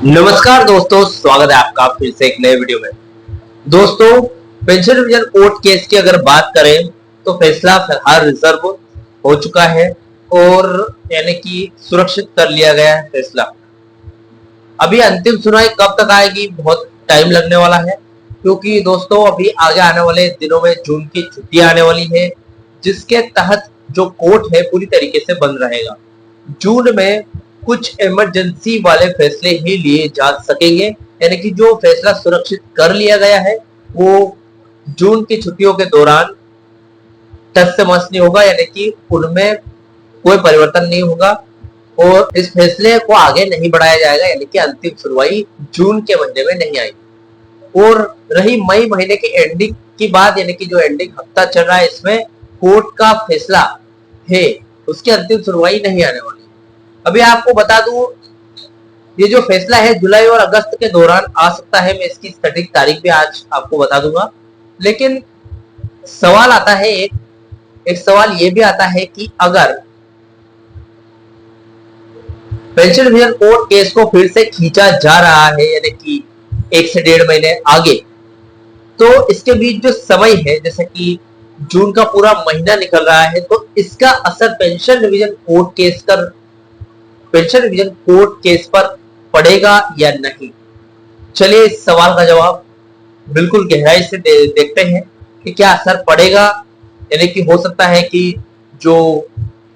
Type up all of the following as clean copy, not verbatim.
नमस्कार दोस्तों, स्वागत है आपका फिर से एक नए वीडियो में। दोस्तों, पेंशन रिवीजन कोर्ट केस की अगर बात करें तो फैसला फिलहाल रिजर्व हो चुका है और यानी कि सुरक्षित कर लिया गया है फैसला। अभी अंतिम सुनवाई कब तक आएगी, बहुत टाइम लगने वाला है, क्योंकि दोस्तों अभी आगे आने वाले दिनों में जून की छुट्टियां आने वाली है, जिसके तहत जो कोर्ट है पूरी तरीके से बंद रहेगा। जून में कुछ इमरजेंसी वाले फैसले ही लिए जा सकेंगे, यानी कि जो फैसला सुरक्षित कर लिया गया है वो जून की छुट्टियों के दौरान टस से मस नहीं होगा, यानी कि उनमें कोई परिवर्तन नहीं होगा और इस फैसले को आगे नहीं बढ़ाया जाएगा, यानी कि अंतिम सुनवाई जून के महीने में नहीं आएगी। और रही मई महीने की एंडिंग की बात, यानी कि जो एंडिंग हफ्ता चल रहा है इसमें कोर्ट का फैसला है, उसकी अंतिम सुनवाई नहीं आने वाली। अभी आपको बता दूं, ये जो फैसला है जुलाई और अगस्त के दौरान आ सकता है, मैं इसकी सटीक तारीख भी आज आपको बता दूंगा। लेकिन सवाल आता है, एक सवाल ये भी आता है कि अगर पेंशन रिवीजन कोर्ट केस को फिर से खींचा जा रहा है, यानी कि 1 से 1.5 महीने आगे, तो इसके बीच जो समय है, जैसे कि जून का पूरा महीना निकल रहा है, तो इसका असर पेंशन रिवीजन कोर्ट केस पर पड़ेगा या नहीं। चलिए इस सवाल का जवाब बिल्कुल गहराई से देखते हैं कि क्या असर पड़ेगा। यानी कि हो सकता है कि जो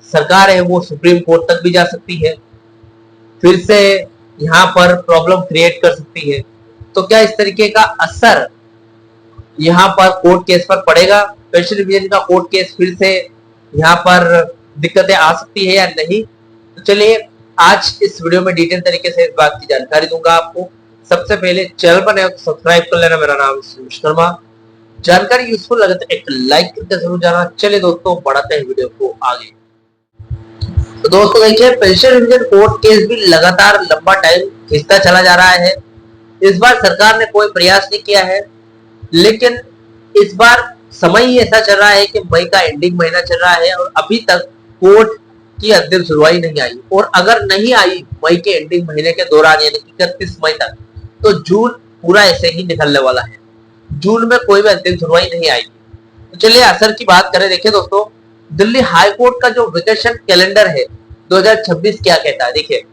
सरकार है वो सुप्रीम कोर्ट तक भी जा सकती है, फिर से यहाँ पर प्रॉब्लम क्रिएट कर सकती है। तो क्या इस तरीके का असर यहाँ पर कोर्ट केस पर पड़ेगा, पेंशन रिवीजन का कोर्ट केस फिर से यहाँ पर दिक्कतें आ सकती है या नहीं। तो चलिए आज इस वीडियो में डिटेल तरीके से इस बात की जानकारी दूंगा आपको। सबसे पहले चैनल पर नए तो सब्सक्राइब कर लेना। मेरा नाम है शर्मा। जानकारी यूजफुल लगे तो एक लाइक करके जरूर जाना। चलिए दोस्तों बढ़ाते हैं वीडियो को आगे। तो दोस्तों देखिए, पेंशन रिवीजन कोर्ट केस भी लगातार लंबा टाइम खींचता चला जा रहा है। इस बार सरकार ने कोई प्रयास नहीं किया है, लेकिन इस बार समय ही ऐसा चल रहा है कि मई का एंडिंग महीना चल रहा है और अभी तक कोर्ट की अंतिम सुनवाई नहीं आई। और अगर नहीं आई मई के एंडिंग महीने के दौरान, यानी कि 31 मई तक, तो जून पूरा ऐसे ही निकलने वाला है। जून में कोई भी अंतिम सुनवाई नहीं आएगी। तो चलिए असर की बात करें। देखिए दोस्तों, दिल्ली हाई कोर्ट का जो वेकेशन कैलेंडर है 2026 क्या कहता है। देखिए,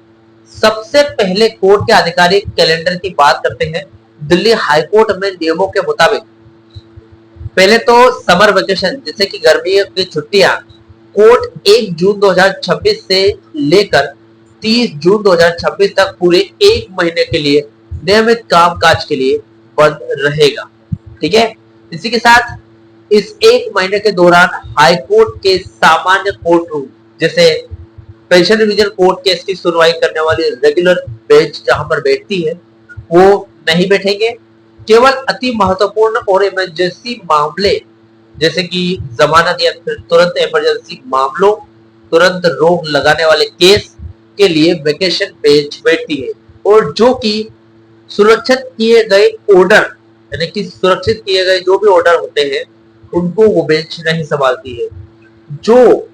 सबसे पहले कोर्ट के आधिकारिक कैलेंडर की बात करते हैं। दिल्ली हाई कोर्ट में नियमों के मुताबिक पहले तो समर वेकेशन, जैसे कि गर्मियों की छुट्टियां, कोर्ट 1 जून 2026 से लेकर 30 जून 2026 तक पूरे 1 महीने के लिए नियमित कामकाज के लिए बंद रहेगा। ठीक है, इसी के साथ इस 1 महीने के दौरान हाई कोर्ट के सामान्य कोर्ट रूम, जैसे पेंशन रिवीजन कोर्ट केस की सुनवाई करने वाली रेगुलर बेंच जहां पर बैठती है, वो नहीं बैठेंगे। केवल अति महत्वपूर्ण और इमरजेंसी मामले, जैसे कि जमानत या फिर तुरंत इमरजेंसी मामलों, तुरंत रोक लगाने वाले केस के लिए वेकेशन बेंच बैठती है। और जो कि सुरक्षित किए गए ऑर्डर, यानी कि सुरक्षित किए गए जो भी ऑर्डर होते हैं उनको वो बेंच नहीं संभालती है। जो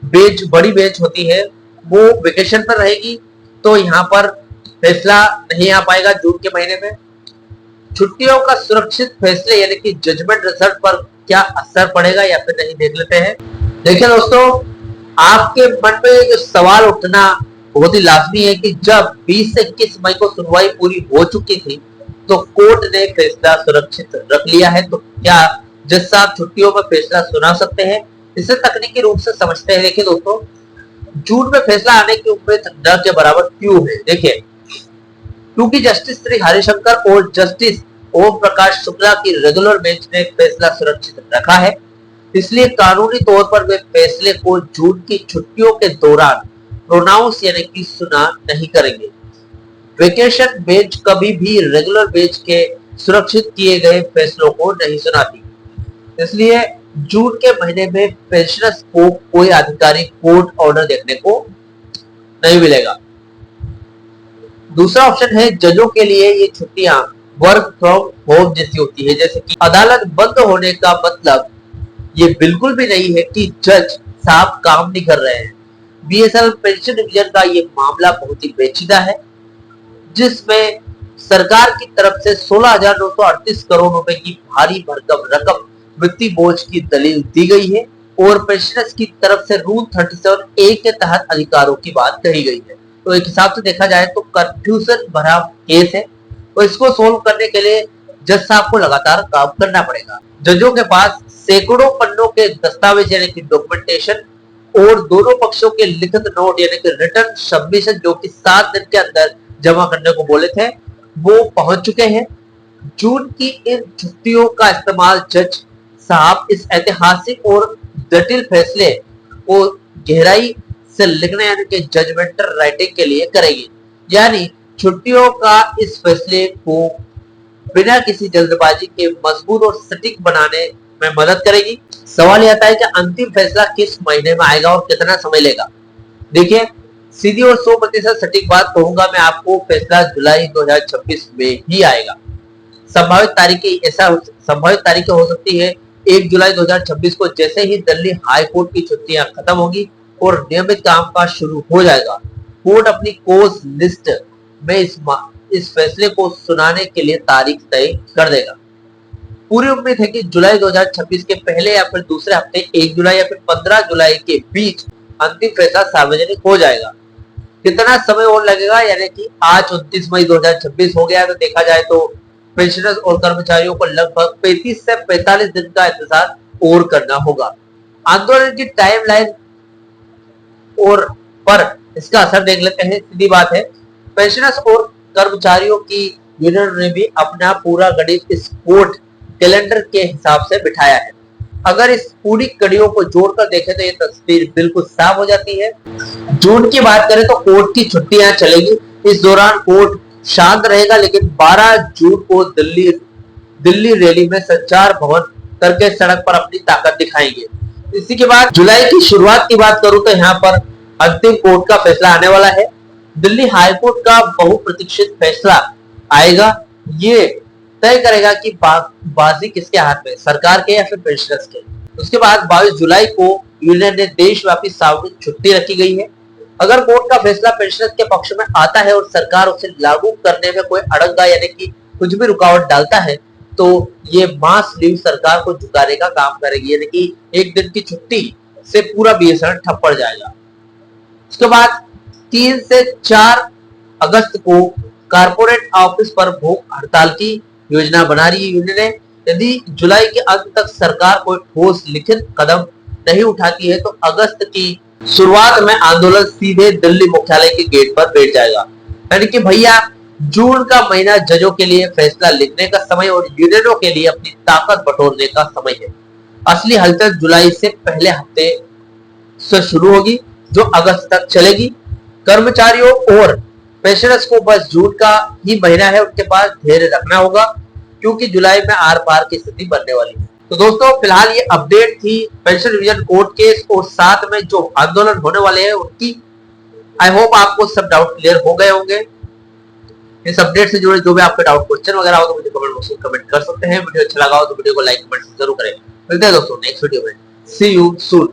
बेंच बड़ी बेंच होती है वो वेकेशन पर रहेगी, तो यहाँ पर फैसला नहीं आ पाएगा जून के महीने में। छुट्टियों का सुरक्षित फैसले यानी कि जजमेंट रिजल्ट पर क्या असर पड़ेगा या फिर नहीं, देख लेते हैं। देखिए दोस्तों, आपके मन में जो सवाल उठना बहुत ही लाजमी है कि जब 20 से 21 मई को सुनवाई पूरी हो चुकी थी तो कोर्ट ने फैसला सुरक्षित रख लिया है, तो क्या जज साहब छुट्टियों में फैसला सुना सकते हैं? इसे तकनीकी रूप से समझते हैं। देखिए दोस्तों, जून में फैसला आने की उम्मीद न के बराबर क्यों है। देखिए, क्योंकि जस्टिस श्री हरिशंकर और जस्टिस ओम प्रकाश शुक्ला की रेगुलर बेंच ने फैसला सुरक्षित रखा है, इसलिए कानूनी तौर पर वे फैसले को जून की छुट्टियों के दौरान प्रोनाउंस यानी कि सुना नहीं करेंगे। वेकेशन बेंच कभी भी रेगुलर बेंच के सुरक्षित किए गए फैसलों को नहीं सुनाती, इसलिए जून के महीने में पेंशनर्स को कोई आधिकारिक कोर्ट ऑर्डर देखने को नहीं मिलेगा। दूसरा ऑप्शन है, जजों के लिए ये छुट्टियां वर्क फ्रॉम होम जैसी होती है, जैसे कि अदालत बंद होने का मतलब ये बिल्कुल भी नहीं है कि जज साहब काम नहीं कर रहे हैं। बीएसएल पेंशन रिवीजन का ये मामला बहुत ही पेचीदा है। जिसमें सरकार की तरफ से 16,938 करोड़ रुपए की भारी भरकम रकम वित्तीय बोझ की दलील दी गई है और पेंशनर्स की तरफ से रूल 37A के तहत अधिकारों की बात कही गई है। तो एक हिसाब से देखा जाए तो कंफ्यूजन भरा केस है, तो इसको सोल्व करने के लिए जज साहब को लगातार काम करना पड़ेगा। जजों के पास सैकड़ों पन्नों के दस्तावेज यानी कि डॉक्यूमेंटेशन और दोनों पक्षों के लिखित नोट यानी कि रिटर्न सबमिशन जो कि 7 दिन के अंदर जमा करने को बोले थे, वो पहुंच चुके हैं। जून की इन छुट्टियों का इस्तेमाल जज साहब इस ऐतिहासिक और जटिल फैसले को गहराई से लिखने यानी कि जजमेंटल राइटिंग के लिए करेगी। यानी छुट्टियों का इस फैसले को बिना किसी जल्दबाजी के मजबूत और सटीक बनाने में मदद करेगी। सवाल यह आता है कि अंतिम फैसला किस महीने में आएगा और कितना समय लेगा। देखिए, सीधी और 100% सटीक बात कहूंगा मैं आपको, फैसला जुलाई 2026 में ही आएगा। संभावित तारीखें हो सकती है 1 जुलाई 2026 को, जैसे ही दिल्ली हाई कोर्ट की छुट्टियां खत्म होगी और नियमित कामकाज शुरू हो जाएगा। कोर्ट अपनी कोर्स लिस्ट में इस फैसले को सुनाने के लिए तारीख तय कर देगा। पूरी उम्मीद है कि जुलाई 2026 के पहले या फिर दूसरे हफ्ते 1 जुलाई या फिर 15 जुलाई के बीच अंतिम फैसला सार्वजनिक हो जाएगा। कितना समय और लगेगा, यानी कि आज 29 मई 2026 हो गया, तो देखा जाए तो पेंशनर्स और कर्मचारियों को लगभग 35 से 45 दिन का इंतजार और करना होगा। आंदोलन की टाइमलाइन और पर इसका असर देख लेते हैं। सीधी बात है, पेंशनर्स और कर्मचारियों की यूनियन ने भी अपना पूरा गणित इस कोर्ट कैलेंडर के हिसाब से बिठाया है। अगर इस पूरी कड़ियों को जोड़कर देखें तो ये तस्वीर बिल्कुल साफ हो जाती है। जून की बात करें तो कोर्ट की छुट्टियां चलेगी। इस दौरान कोर्ट शांत रहेगा, लेकिन 12 जून को दिल्ली रैली में संचार भवन करके सड़क पर अपनी ताकत दिखाएंगे। इसी के बाद जुलाई की शुरुआत की बात करूं तो यहाँ पर अंतिम कोर्ट का फैसला आने वाला है। दिल्ली हाईकोर्ट का बहुप्रतीक्षित फैसला आएगा। ये तय करेगा कि बाजी किसके हाथ में, सरकार के या फिर पेंशनर्स के। उसके बाद 22 जुलाई को यूनियन ने देशव्यापी सार्वजनिक छुट्टी रखी गई है। अगर कोर्ट का फैसला पेंशनर्स के पक्ष में आता है और सरकार उसे लागू करने में कोई अड़ंगा यानी कि कुछ भी रुकावट डालता है, तो ये मास लीव सरकार को झुकाने का काम करेगी, यानी कि एक दिन की छुट्टी से पूरा बीएसएन ठप पड़ जाएगा। उसके बाद 3 से 4 अगस्त को कारपोरेट ऑफिस पर भूख हड़ताल की योजना बना रही है यूनियन ने। यदि जुलाई के अंत तक सरकार कोई ठोस लिखित कदम नहीं उठाती है तो अगस्त की शुरुआत में आंदोलन सीधे दिल्ली मुख्यालय के गेट पर बैठ जाएगा। यानी कि भैया, जून का महीना जजों के लिए फैसला लिखने का समय और यूनियनों के लिए अपनी ताकत बटोरने का समय है। असली हलचल जुलाई से पहले हफ्ते से शुरू होगी, जो अगस्त तक चलेगी। कर्मचारियों और पेंशनर्स को बस जून का ही महीना है, उनके पास धैर्य रखना होगा, क्योंकि जुलाई में आर पार की स्थिति बनने वाली है। तो दोस्तों, फिलहाल ये अपडेट थी पेंशन रिवीजन कोर्ट केस और साथ में जो आंदोलन होने वाले हैं उनकी। आई होप आपको सब डाउट क्लियर हो गए होंगे। इस अपडेट से जुड़े जो भी आपके डाउट क्वेश्चन वगैरह हो तो मुझे कमेंट बॉक्स में कमेंट कर सकते हैं। वीडियो अच्छा लगा हो तो वीडियो को लाइक कमेंट जरूर करें। मिलते हैं दोस्तों नेक्स्ट वीडियो में। सी यू सून।